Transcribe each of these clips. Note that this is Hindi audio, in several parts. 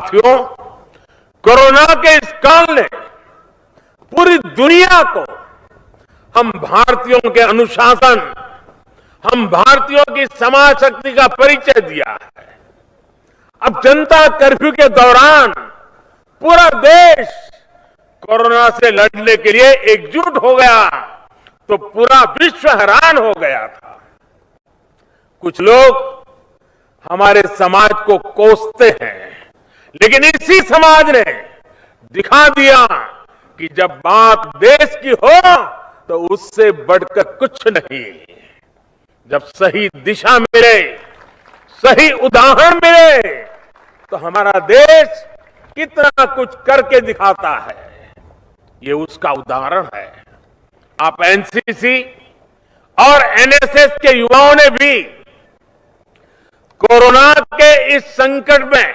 साथियों, कोरोना के इस काल ने पूरी दुनिया को हम भारतीयों के अनुशासन, हम भारतीयों की समाज शक्ति का परिचय दिया है। अब जनता कर्फ्यू के दौरान पूरा देश कोरोना से लड़ने के लिए एकजुट हो गया तो पूरा विश्व हैरान हो गया था। कुछ लोग हमारे समाज को कोसते हैं, लेकिन इसी समाज ने दिखा दिया कि जब बात देश की हो तो उससे बढ़कर कुछ नहीं। जब सही दिशा मिले, सही उदाहरण मिले, तो हमारा देश कितना कुछ करके दिखाता है। ये उसका उदाहरण है। आप एनसीसी और एनएसएस के युवाओं ने भी कोरोना के इस संकट में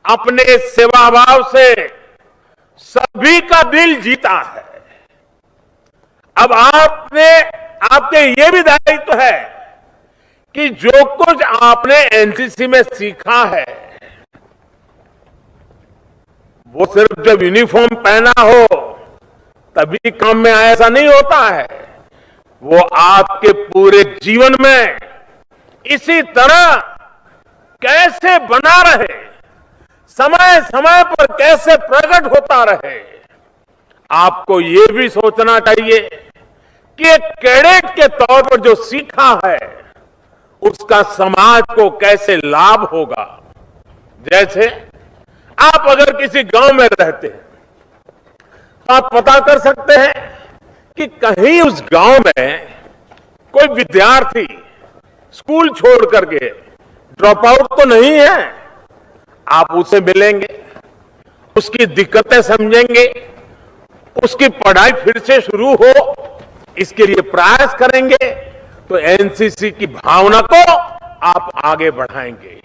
अपने सेवाभाव से सभी का दिल जीता है। अब आपके ये भी दायित्व है कि जो कुछ आपने एनसीसी में सीखा है वो सिर्फ जब यूनिफॉर्म पहना हो तभी काम में आया, ऐसा नहीं होता है। वो आपके पूरे जीवन में इसी तरह कैसे बना रहे, समय समय पर कैसे प्रकट होता रहे। आपको ये भी सोचना चाहिए कि एक कैडेट के तौर पर जो सीखा है उसका समाज को कैसे लाभ होगा। जैसे आप अगर किसी गांव में रहते हैं तो आप पता कर सकते हैं कि कहीं उस गांव में कोई विद्यार्थी स्कूल छोड़ करके ड्रॉप आउट तो नहीं है। आप उससे मिलेंगे, उसकी दिक्कतें समझेंगे, उसकी पढ़ाई फिर से शुरू हो इसके लिए प्रयास करेंगे, तो एनसीसी की भावना को आप आगे बढ़ाएंगे।